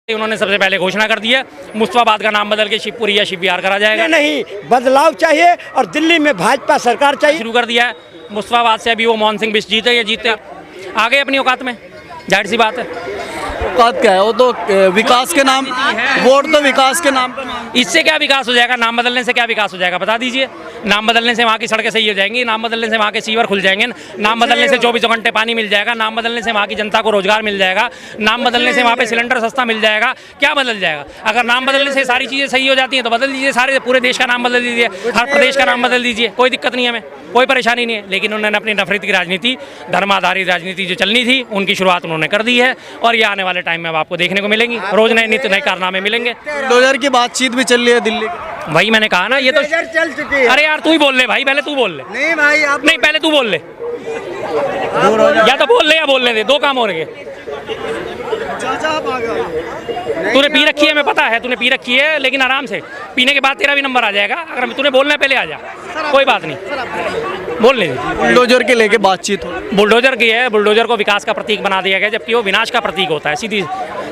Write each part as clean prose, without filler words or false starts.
उन्होंने सबसे पहले घोषणा कर दी है मुस्तफाबाद का नाम बदल के शिवपुरी या शिवबिहार करा जाएगा। नहीं, बदलाव चाहिए और दिल्ली में भाजपा सरकार चाहिए। शुरू कर दिया है मुस्तफाबाद से। अभी वो मोहन सिंह बिष्ट जीते या जीते आ गए अपनी औकात में, जाहिर सी बात है। औकात क्या है, वो तो विकास के नाम, वोट तो विकास के नाम पे। इससे क्या विकास हो जाएगा? नाम बदलने से क्या विकास हो जाएगा बता दीजिए। नाम बदलने से वहाँ की सड़कें सही हो जाएंगी, नाम बदलने से वहाँ के सीवर खुल जाएंगे, नाम बदलने से 24 घंटे पानी मिल जाएगा, नाम बदलने से वहाँ की जनता को रोजगार मिल जाएगा, नाम बदलने से वहाँ पे सिलेंडर सस्ता मिल जाएगा। क्या बदल जाएगा? अगर नाम बदलने से सारी चीज़ें सही हो जाती हैं तो बदल दीजिए, सारे पूरे देश का नाम बदल दीजिए, हर प्रदेश का नाम बदल दीजिए, कोई दिक्कत नहीं है, हमें कोई परेशानी नहीं है। लेकिन उन्होंने अपनी नफरत की राजनीति, धर्म आधारित राजनीति जो चलनी थी उनकी शुरुआत उन्होंने कर दी है और ये आने वाले टाइम में अब आपको देखने को मिलेंगी, रोज नए नित्य नए कारनामे मिलेंगे। बुलडोजर की बातचीत भी चल रही है दिल्ली। वही मैंने कहा ना, ये तो चल चुकी है। अरे यार तू ही बोल ले भाई, पहले तू बोल ले। नहीं भाई, आप नहीं, पहले तू बोल ले, या तो बोल ले या बोलने दे, दो काम हो रहे। तूने पी रखी है, मैं पता है तूने पी रखी है, लेकिन आराम से पीने के बाद तेरा भी नंबर आ जाएगा। अगर तूने बोलना है पहले आ जा, कोई बात नहीं, बोल ले। बुलडोजर के लेके बातचीत हो। बुलडोजर की है, बुलडोजर को विकास का प्रतीक बना दिया गया, जबकि वो विनाश का प्रतीक होता है। सीधी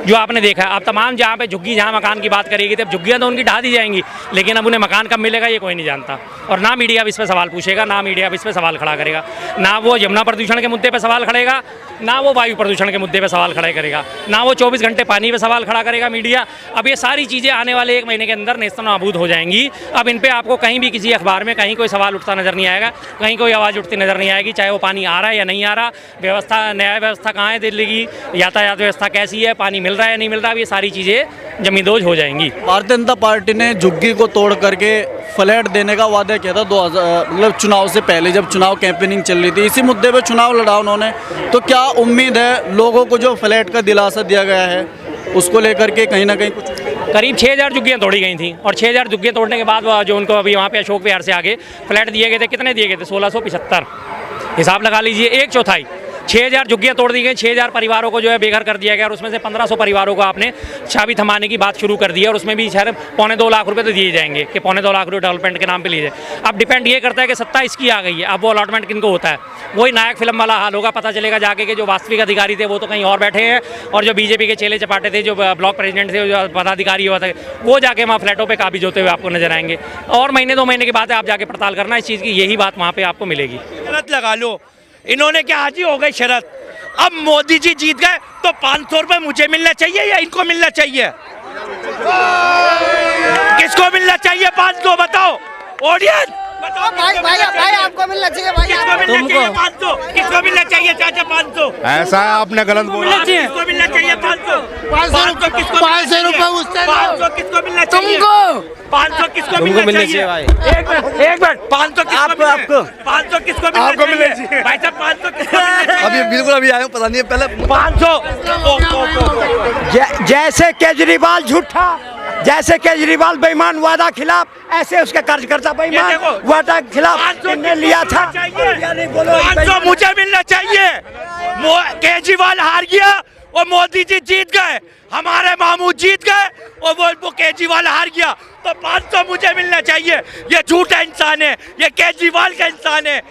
जो आपने देखा है, आप तमाम जहाँ पे झुग्गी, जहाँ मकान की बात करेगी तो झुग्गियाँ तो उनकी ढा दी जाएंगी, लेकिन अब उन्हें मकान कब मिलेगा ये कोई नहीं जानता। और ना मीडिया इस पर सवाल पूछेगा, ना मीडिया इस पर सवाल खड़ा करेगा, ना वो यमुना प्रदूषण के मुद्दे पर सवाल खड़ेगा, ना वो वायु प्रदूषण के मुद्दे पर सवाल खड़ा करेगा, ना वो 24 घंटे पानी पर सवाल खड़ा करेगा मीडिया। अब ये सारी चीज़ें आने वाले 1 महीने के अंदर नेस्तनाबूद हो जाएंगी। अब इन पर आपको कहीं भी किसी अखबार में कहीं कोई सवाल उठता नजर नहीं आएगा, कहीं कोई आवाज़ उठती नजर नहीं आएगी, चाहे वो पानी आ रहा है या नहीं आ रहा, व्यवस्था, न्याय व्यवस्था कहाँ है दिल्ली की, यातायात व्यवस्था कैसी है, पानी मिल रहा है या नहीं मिल रहा, ये सारी चीज़ें जमींदोज हो जाएंगी। भारतीय जनता पार्टी ने झुग्गी को तोड़ करके फ्लैट देने का वादा किया था 2000 मतलब चुनाव से पहले, जब चुनाव कैंपेनिंग चल रही थी, इसी मुद्दे पे चुनाव लड़ा उन्होंने। तो क्या उम्मीद है लोगों को जो फ्लैट का दिलासा दिया गया है उसको लेकर के कहीं ना कहीं कुछ? करीब 6000 झुग्गियाँ तोड़ी गई थी और 6000 झुग्गियाँ तोड़ने के बाद जो उनको अभी वहाँ पे अशोक विहार से आगे फ्लैट दिए गए थे, कितने दिए गए थे? 1675। हिसाब लगा लीजिए, 1/4। 6000 झुग्गियाँ तोड़ दी गई, 6000 परिवारों को जो है बेघर कर दिया गया और उसमें से 1500 परिवारों को आपने चाबी थमाने की बात शुरू कर दी है और उसमें भी शायद 2.25 लाख रुपए तो दिए जाएंगे कि 2.25 लाख रुपये डेवलपमेंट के नाम पे लिए जाए। अब डिपेंड ये करता है कि सत्ता इसकी आ गई है, अब वो अलॉटमेंट किनको होता है, वही नायक फिल्म वाला हाल होगा। पता चलेगा जाके कि जो वास्तविक अधिकारी थे वो तो कहीं और बैठे हैं और जो बीजेपी के चेले चपाटे थे, जो ब्लॉक प्रेसिडेंट थे, जो पदाधिकारी हुआ था, वो जाके वहाँ फ्लैटों पर काबिज होते हुए आपको नजर आएंगे। और महीने 2 महीने के बाद आप जाके पड़ताल करना इस चीज़ की, यही बात वहाँ पर आपको मिलेगी। शरत लगा लो, इन्होंने क्या आज ही हो गई शरत। अब मोदी जी जीत गए तो 500 रुपए मुझे मिलना चाहिए या इनको मिलना चाहिए? किसको मिलना चाहिए 500 बताओ ऑडियंस? भाई आपको मिलना चाहिए भाई, किसको मिलना चाहिए 500? किसको मिलना चाहिए चाचा 500? ऐसा है, आपने गलत बोला। किसको मिलना चाहिए 500? 500 किसको? 500 रुपए उससे 500 किसको मिलना चाहिए? तुमको 500 किसको मिलना चाहिए भाई? एक मिनट 500 किसको? आपको 500 किसको मिलना चाहिए? भाई साहब 500 किसको मिलना चाहिए? अभी बिल्कुल अभी आया हूँ, पता नहीं है पहले 500। जैसे केजरीवाल झूठा, जैसे केजरीवाल बेईमान, वादा खिलाफ, ऐसे उसके कार्यकर्ता बेईमान, वादा खिलाफ इन्हें लिया था। 500 मुझे मिलना चाहिए। केजरीवाल हार गया और मोदी जी जीत गए, हमारे मामू जीत गए और वो केजरीवाल हार गया, तो 500 मुझे मिलना चाहिए। ये झूठा इंसान है, ये केजरीवाल का इंसान है,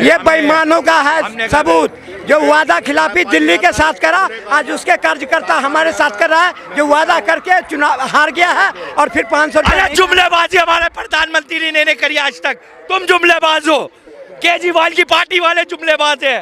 ये बेईमानों का है सबूत। जो वादा खिलाफी दिल्ली के साथ करा, आज उसके कार्यकर्ता हमारे साथ कर रहा है, जो वादा करके चुनाव हार गया है और फिर 500 अरे जुमलेबाजी हमारे प्रधानमंत्री ने नहीं करी आज तक, तुम जुमलेबाज हो। केजरीवाल की पार्टी वाले जुमलेबाज है,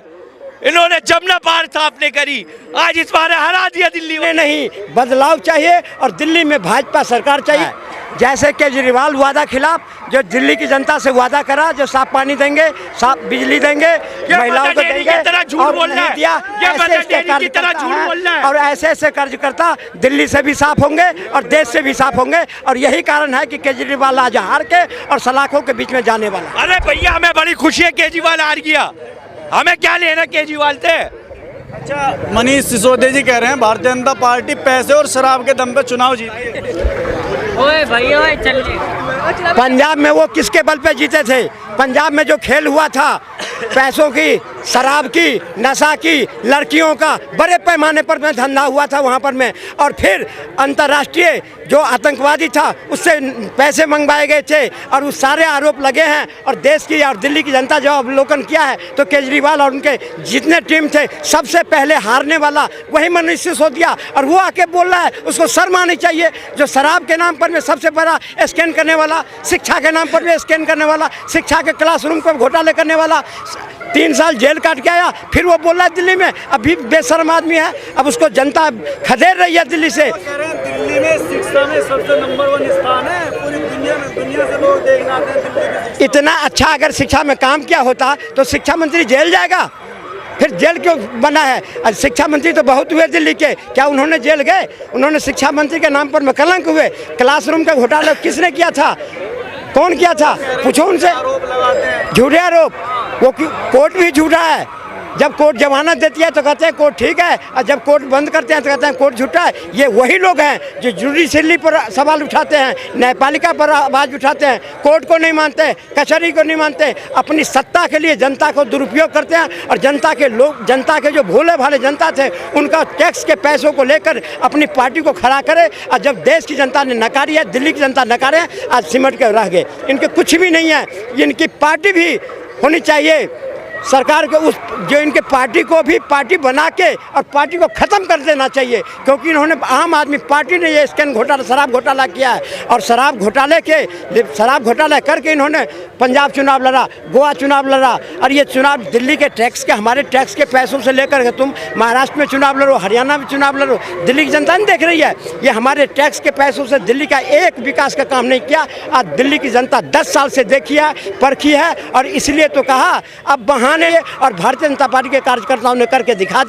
इन्होंने जमुना पार साफ नहीं करी, आज इस बार हरा दिया दिल्ली में। नहीं, बदलाव चाहिए और दिल्ली में भाजपा सरकार चाहिए। जैसे केजरीवाल वादा खिलाफ, जो दिल्ली की जनता से वादा करा, जो साफ पानी देंगे, साफ बिजली देंगे, महिलाओं को देंगे, और नहीं दिया, ऐसे ऐसे कार्यकर्ता हैं और ऐसे ऐसे कार्यकर्ता दिल्ली से भी साफ होंगे और देश से भी साफ होंगे। और यही कारण है कि केजरीवाल आज हार के और सलाखों के बीच में जाने वाला। अरे भैया हमें बड़ी खुशी है केजरीवाल हार गया, हमें क्या लेना केजरीवाल से। अच्छा, मनीष सिसोदिया जी कह रहे हैं भारतीय जनता पार्टी पैसे और शराब के दम पे चुनाव जीती। ओए भाई ओए चलिए। पंजाब में वो किसके बल पे जीते थे? पंजाब में जो खेल हुआ था पैसों की, शराब की, नशा की, लड़कियों का बड़े पैमाने पर में धंधा हुआ था वहाँ पर में। और फिर अंतर्राष्ट्रीय जो आतंकवादी था उससे पैसे मंगवाए गए थे और उस सारे आरोप लगे हैं। और देश की और दिल्ली की जनता जो अवलोकन किया है तो केजरीवाल और उनके जितने टीम थे सबसे पहले हारने वाला वही मनुष्य सिसोदिया, और वो आके बोल रहा है, उसको शर्म आनी चाहिए। जो शराब के नाम पर में सबसे बड़ा स्कैन करने वाला, शिक्षा के नाम पर भी स्कैन करने वाला, शिक्षा के क्लासरूम को घोटाले करने वाला, 3 साल जेल काट के आया, फिर वो बोल रहा है दिल्ली में अभी बेशर्म आदमी है। अब उसको जनता खदेड़ रही है दिल्ली से। दिल्ली में शिक्षा में सबसे नंबर 1 स्थान है पूरी दुनिया में, दुनिया से लोग देखना आते हैं दिल्ली की शिक्षा। इतना अच्छा अगर शिक्षा में काम किया होता तो शिक्षा मंत्री जेल जाएगा, फिर जेल क्यों बना है? शिक्षा मंत्री तो बहुत हुए दिल्ली के, क्या उन्होंने जेल गए? उन्होंने शिक्षा मंत्री के नाम पर में कलंक हुए। क्लासरूम का घोटाला किसने किया था, कौन किया था? पूछो उनसे। झूठे आरोप, वो कोर्ट भी झूठा है। जब कोर्ट जमानत देती है तो कहते हैं कोर्ट ठीक है, और जब कोर्ट बंद करते हैं तो कहते हैं कोर्ट झूठा है। ये वही लोग हैं जो जुडिशरी पर सवाल उठाते हैं, न्यायपालिका पर आवाज़ उठाते हैं, कोर्ट को नहीं मानते, कचहरी को नहीं मानते, अपनी सत्ता के लिए जनता को दुरुपयोग करते हैं। और जनता के लोग, जनता के जो भोले भाले जनता थे उनका टैक्स के पैसों को लेकर अपनी पार्टी को खड़ा करे। और जब देश की जनता ने नकारी है, दिल्ली की जनता नकारे, आज सिमट के रह गए। इनके कुछ भी नहीं है, इनकी पार्टी भी होनी चाहिए सरकार को, उस जो इनके पार्टी को भी पार्टी बना के और पार्टी को ख़त्म कर देना चाहिए। क्योंकि इन्होंने आम आदमी पार्टी ने ये स्कैन घोटाला, शराब घोटाला किया है। और शराब घोटाला करके इन्होंने पंजाब चुनाव लड़ा, गोवा चुनाव लड़ा, और ये चुनाव दिल्ली के टैक्स के, हमारे टैक्स के पैसों से लेकर के तुम महाराष्ट्र में चुनाव लड़ो, हरियाणा में चुनाव लड़ो, दिल्ली की जनता नहीं देख रही है। ये हमारे टैक्स के पैसों से दिल्ली का एक विकास का काम नहीं किया। आज दिल्ली की जनता 10 साल से देखी है, परखी है, और इसलिए तो कहा अब बहाने और भारतीय जनता पार्टी के कार्यकर्ताओं ने करके दिखा दिया।